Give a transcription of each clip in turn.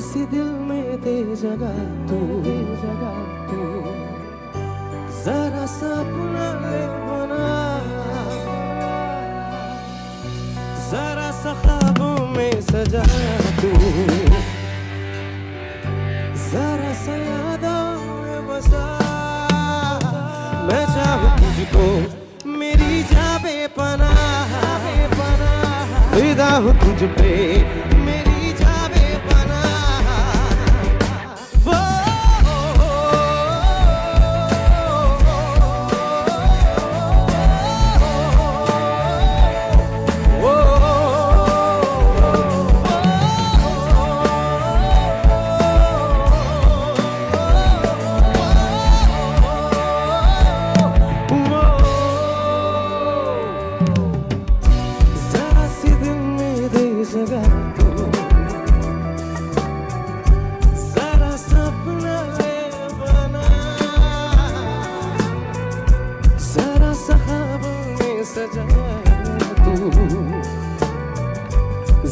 सी दिल में दे जगह तू जरा सा अपना ले बना, जरा सा ख्वाबों में सजा तू, जरा सा यादों में बसा। मैं चाहूँ तुझको मेरी जाबे पनाह, फिदा हूँ तुझ पे मेरी जाबे पनाह। वो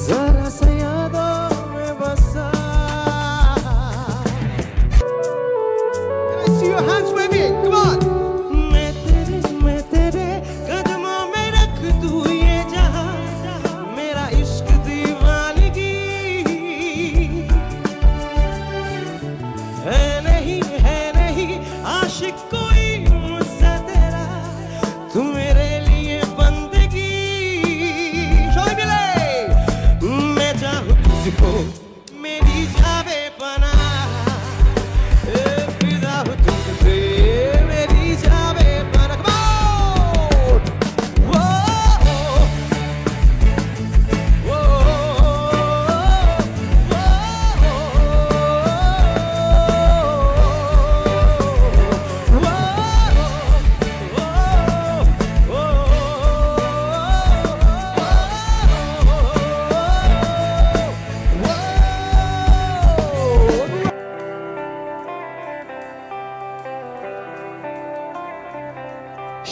जरा सा यादों में बसा। Can I see your hands with me? Come on. मैं तेरे कदमों में रख दूं ये जहां, मेरा इश्क दीवानगी है नहीं आशिक कोई मुझसे तेरा, तू मेरे लिए बंदगी। मैं चाहूँ तुझको मेरी जाबे पनाह, फिदा हूँ तुझसे मेरी जाबे पनाह।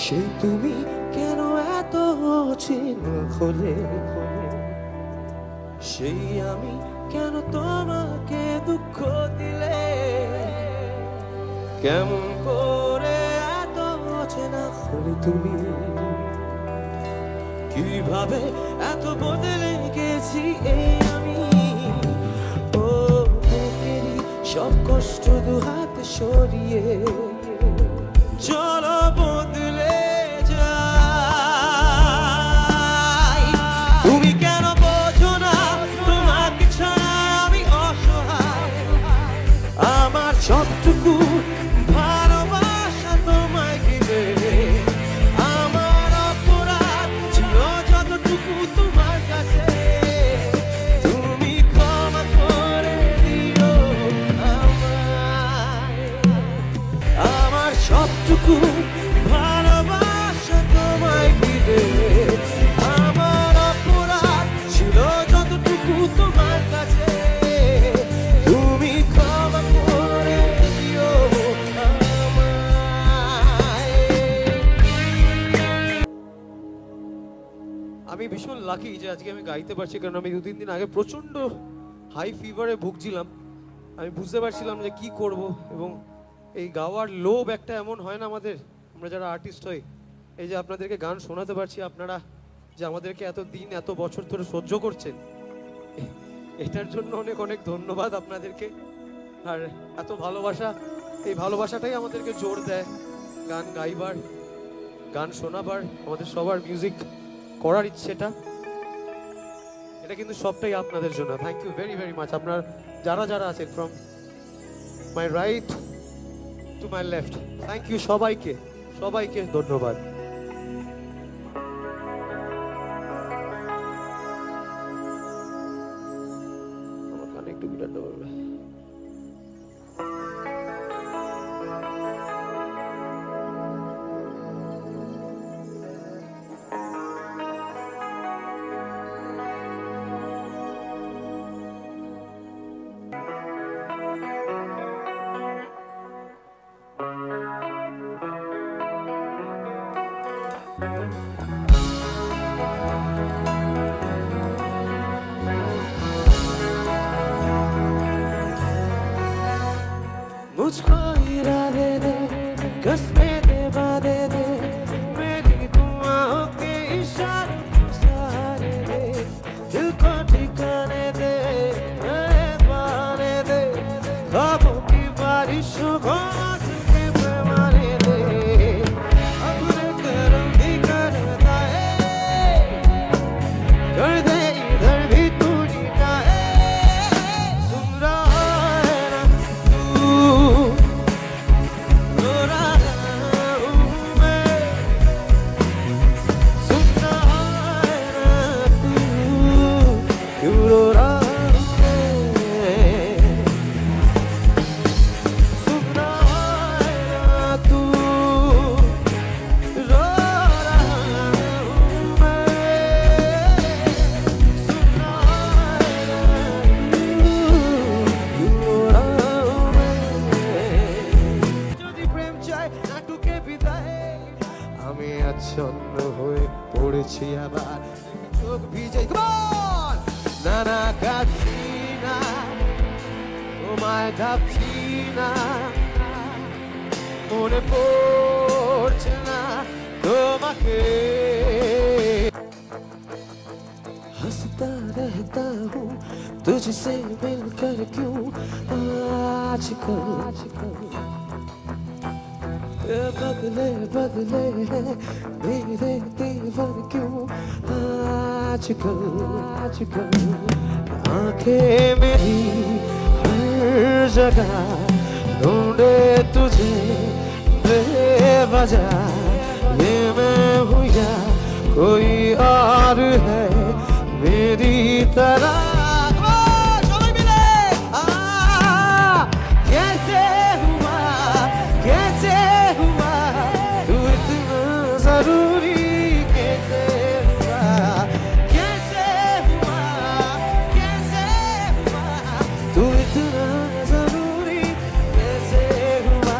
সেই তুমি কেন এত চিন খোলে, সেই আমি কেন তোমাকে দুঃখ দিলে, কেমন করে এত চেনা হলে তুমি, কিভাবে এত বদলে গেছি এই আমি। ও বুকেরই সব কষ্ট দু হাতে সরিয়ে চলো বদলে যাই। তুমি কেন বোঝো না তোমাকে ছাড়া আমি অসহায়, আমার সবটুকু ভালোবাসা তোমায় ঘিরে, আমার অপরাধ ছিল যতটুকু তোমার কাছে, তুমি ক্ষমা করে দিও আমায়। আমার সবটুকু ভালোবাসা তোমায় ঘিরে, আমার অপরাধ ছিল যতটুকু তোমার কাছে, তুমি ক্ষমা করে দিও আমায়। আমি ভীষণ লাকি যে আজকে আমি গাইতে পারছি, কারণ আমি 2-3 দিন আগে প্রচন্ড হাই ফিভারে ভুগছিলাম। আমি বুঝতে পারছিলাম যে কি করব, এবং এই গাওয়ার লোভ একটা এমন হয় না আমাদের, আমরা যারা আর্টিস্ট হই, এই যে আপনাদেরকে গান শোনাতে পারছি, আপনারা যে আমাদেরকে এত দিন এত বছর ধরে সহ্য করছেন, এটার জন্য অনেক অনেক ধন্যবাদ আপনাদেরকে। আর এত ভালোবাসা, এই ভালোবাসাটাই আমাদেরকে জোর দেয় গান গাইবার, গান শোনাবার, আমাদের সবার মিউজিক করার ইচ্ছেটা, এটা কিন্তু সবটাই আপনাদের জন্য। Thank you very very much. আপনার যারা যারা আছেন, from my right to my left, thank you সবাইকে, সবাইকে ধন্যবাদ। আমার কানে একটু গিটারটা বলবে। मुझको इरादे दे कसमें दे वादे दे मेरी दुआओं के इशारों को सहारे दे दिल को ठिकाने दे नए बहाने दे ख्वाबों की बारिशों को आंसू के पैमाने दे अपने करम भी करता है कर दे इधर भी तू निकाहे सुन रहा है ना तू रो रहा हूँ मैं सुन रहा है ना तू क्यों रो रहा हूँ मैं सुन रहा है ना तू रो रहा हूँ मैं सुन रहा है ना तू क्यों रो रहा हूँ मैं যদি প্রেম চাই নাটুকে বিদায় আমি আচ্ছন্ন হয়ে পড়েছি আবার চোখ ভিজে না না কাঁদছি না তোমায় ভাবছি না মনে পড়ছে না তোমাকে हंसता रहता हूँ तुझसे मिलकर क्यों आजकल ये बदले बदले हैं मेरे तेवर क्यों आजकल आंखें मेरी हर जगह ढूंढे तुझे बेवजह ये मैं हूँ या कोई और है मेरी तरह सभी मिले कैसे हुआ तू इतना जरूरी कैसे हुआ तू इतना जरूरी कैसे हुआ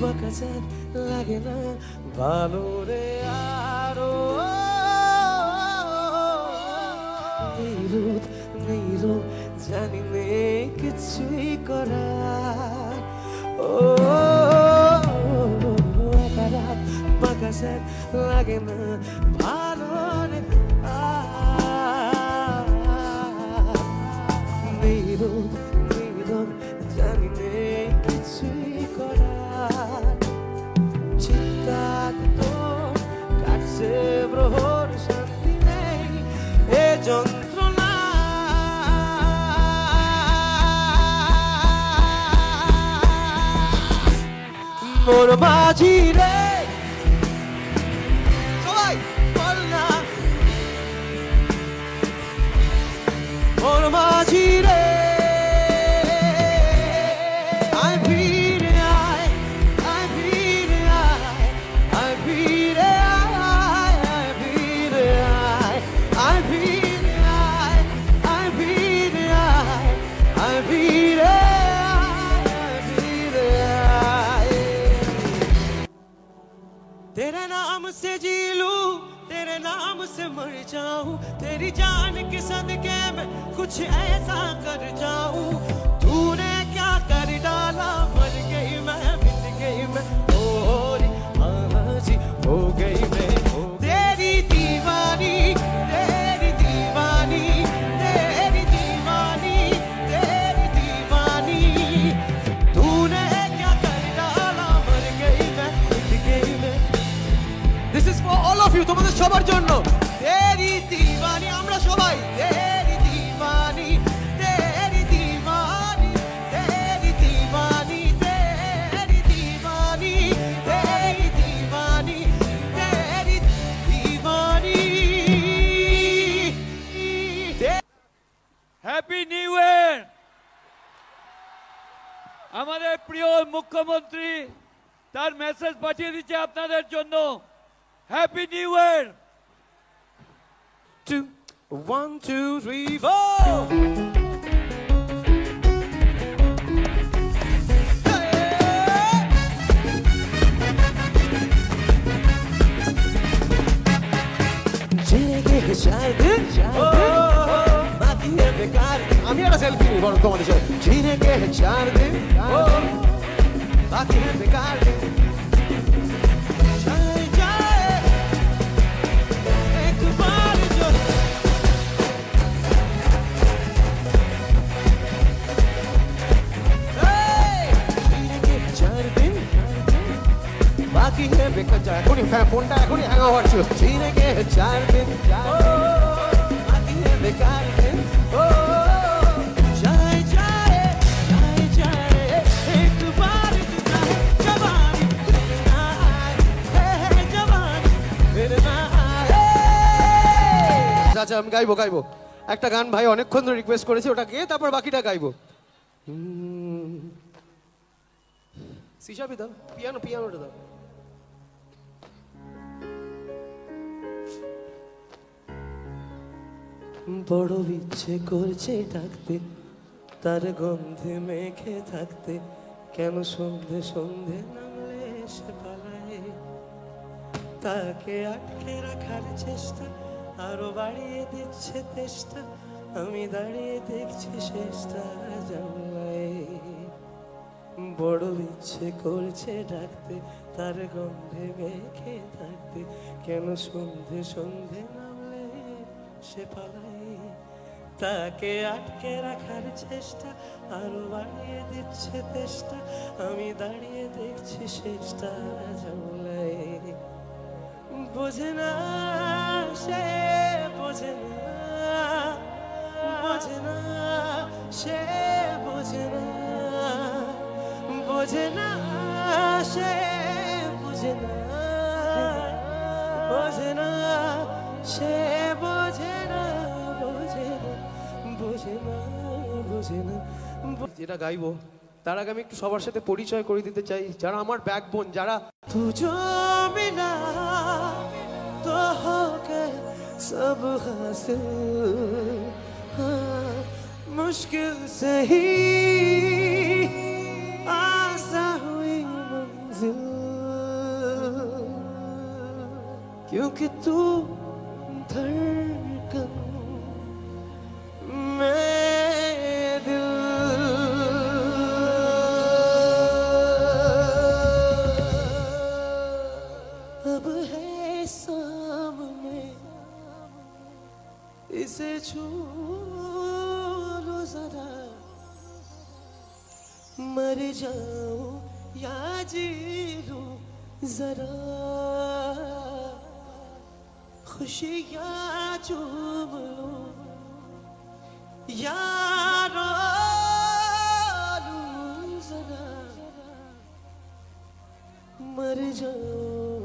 বাঁকাচাঁদ লাগে না ভালো রে আরো নেই রোদ জানি নেই কিছুই করার ও একা রাত বাঁকাচাঁদ লাগে না ভালো রে নেই রোদ জানি নেই কিছুই করার চিন্তা তো কাটছে প্রহর শান্তি নেই এ যন্ত্রণা মোর মাঝি রে সবাই বল না মোর মাঝি রে तेरे नाम से जी लूं तेरे नाम से मर जाऊं तेरी जान के सदके में कुछ ऐसा कर जाऊं तूने क्या कर डाला मर गई मैं मिट गई मैं ओ रे हाँ जी हो गई मैं तेरी दीवानी तेरी दीवानी तेरी दीवानी तेरी दीवानी তার মেসেজ পাঠিয়ে দিচ্ছে আপনাদের জন্য। Happy new year. 2 1 2 3 4 আমি একটা সেলফি নিই বড় তোমাদের সাথে জিনে কে 4 দিন বাকি है बेकार जाए जाए एक बार जो जीने के 4 दिन बाकी है बेकार जाए कोनी फोनটা এখনি হ্যাং ওভার ছিল जीने के 4 दिन बाकी है बेकार दिन আচ্ছা আমি গাইবো গাইবো একটা গান ভাই অনেকক্ষণ ধরে রিকোয়েস্ট করেছে ওটা গেয়ে তারপর বাকিটা গাইবো সিসাবি দাও পিয়ানোটা দাও বড় ইচ্ছে করছে ডাকতে তার গন্ধে মেখে থাকতে কেন সন্ধে সন্ধে নামলে সে পালায় তাকে আটকে রাখার চেষ্টা আরো বাড়িয়ে দিচ্ছে তেষ্টা আমি দাঁড়িয়ে দেখছি শেষটা জানলায় বড় ইচ্ছে করছে ডাকতে তার গন্ধে মেখে থাকতে কেন সন্ধে সন্ধে নামলে সে পালায় তাকে আটকে রাখার চেষ্টা আরো বাড়িয়ে দিচ্ছে তেষ্টা আমি দাঁড়িয়ে দেখছি শেষটা জানলায় বোঝে না সে বোঝে না বোঝে না সে বোঝে না বোঝে না সে বোঝে না বোঝে না সে বোঝে না বোঝে না বোঝে না বোঝে না যেটা গাইবো তার আগে আমি একটু সবার সাথে পরিচয় করে দিতে চাই যারা আমার ব্যাকবোন যারা তুঝো মিলা তো হোগে সব হাসিল मुश्किल से ही आसा हुई मंजिल क्योंकि तू धड़कन मैं दिल अब है सामने इसे छू जरा मर जाऊं या जी लूं जरा खुशियाँ चूम लूं या रो लूं जरा मर जाऊं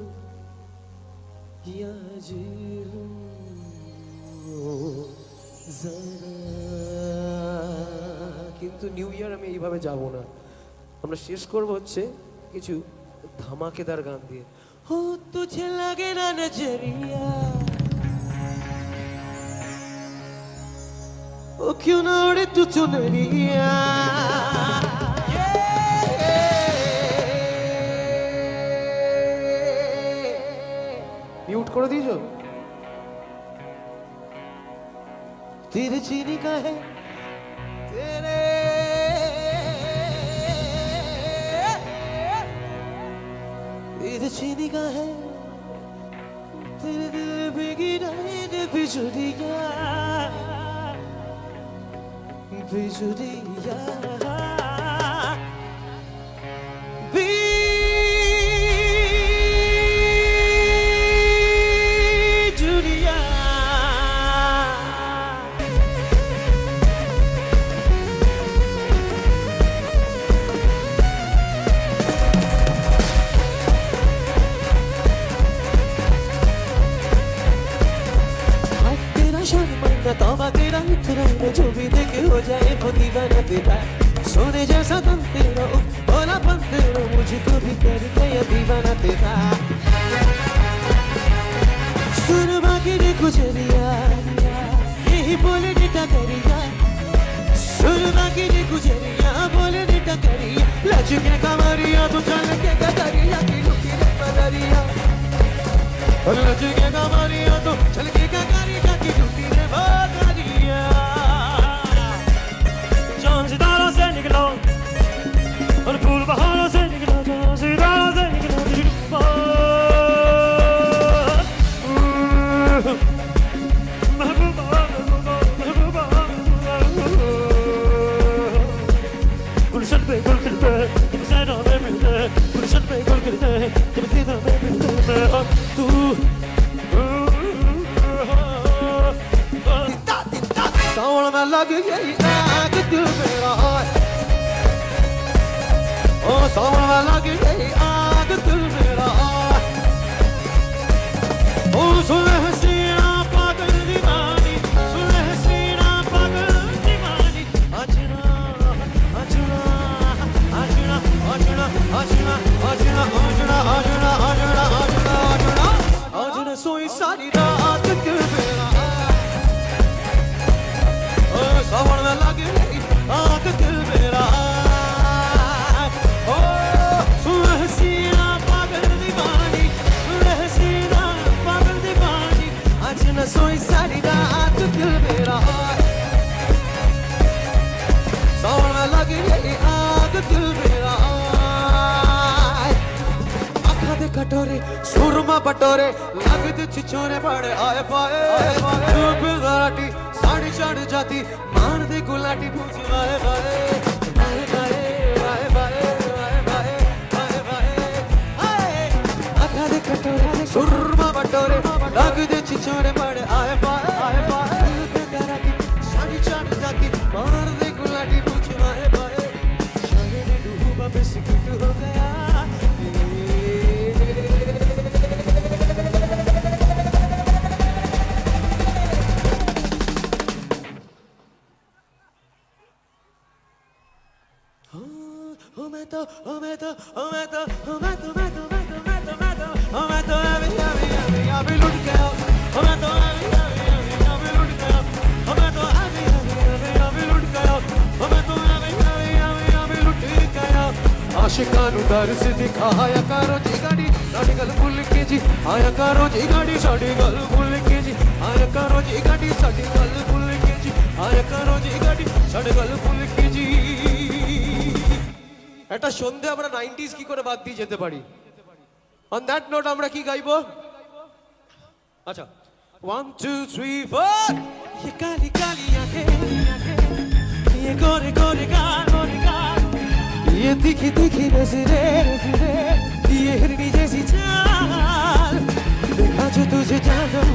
या जी लूं जरा কিন্তু নিউ ইয়ার আমি এইভাবে যাব না আমরা শেষ করব হচ্ছে কিছু ধামাকেদার গান দিয়ে ও তুঝে লাগে না নজরিয়া ও क्यों ना उड़े तू चुनरिया মিউট করে দিয়েছো तेरे चीनी का है तेरे चीनी का है तेरे दिल पे गिराए बिजुरिया बिजुरिया तौबा तेरा इतना जो भी देखे हो जाए वो दीवाना तेरा सोना ये दीवाना तेरा सुरमा की रे गुजरिया यही बोले निटा करिया सुरमा की रे गुजरिया बोले निटा करिया लचके कमरिया तू चल के करिया की लुकी रे बदरिया लचके कमरिया तू चल के करिया की लुकी रे बदरिया चांद सितारों से निकलो और फूल बहारों से निकलो चांद सितारों से निकलो महबूबा महबूबा गुलशन पे गुल खिलते तुम सैना में मिलते गुलशन पे गुल खिलते तुम सीधा में मिलते और तू सावन में लग गई आग दिल मेरा ओ सावन में लग गई आग दिल मेरा ओ सुने हसीना पागल दीवानी सुने हसीना पागल दीवानी अजना अजना अजना अजना अजना अजना अजना अजना अजना अजना अजना अजना सोई सारी रात दिल मेरा सावन में लगी आग दिल मेरा ओ सुन हसीना पागल दीवानी सुन हसीना पागल दीवानी आज न सोई सारी रात दिल मेरा सावन में लगी आग दिल मेरा आँखा दे कटोरे सुरमा बटोरे लगते छिछोरे पड़े आए पाए बिजराटी साड़ी चढ़ जाती मार दे गुलाटी पूछ वाए वाए वाए वाए वाए वाए वाए वाए वाए वाए आँखा दे कटोरे सुरमा बटोरे लग दे छिछोरे पड़े आए पाए बिजराटी साड़ी चढ़ जाती मार दे गुलाटी पूछ वाए वाए शरीर डूबा बिस्किट हो गया अभी लुट गया आशिकानु दर्स दिखाया करो जी गाड़ी साड़ी गल भूल के जी आया करो जी गाड़ी साड़ी गल भूल के जी आया करो जी गाड़ी साड़ी गल भूल के जी आया करो जी गाड़ी साड़ी गल भूल के जी এটা সন্ধে আমরা 90s কি করে বাদ দিয়ে যেতে পারি অন দ্যাট নোট আমরা কি গাইবো আচ্ছা 1 2 3 4 ये काली काली आंखें ये गोरे गोरे गाल ये तीखी तीखी नजरें ये हिरनी जैसी चाल देखा जो तुझे जानम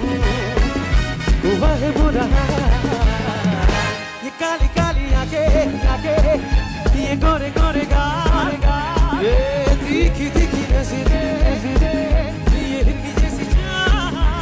हुआ है बुरा ये काली काली आंखें ये गोरे गोरे गाल ये तीखी तीखी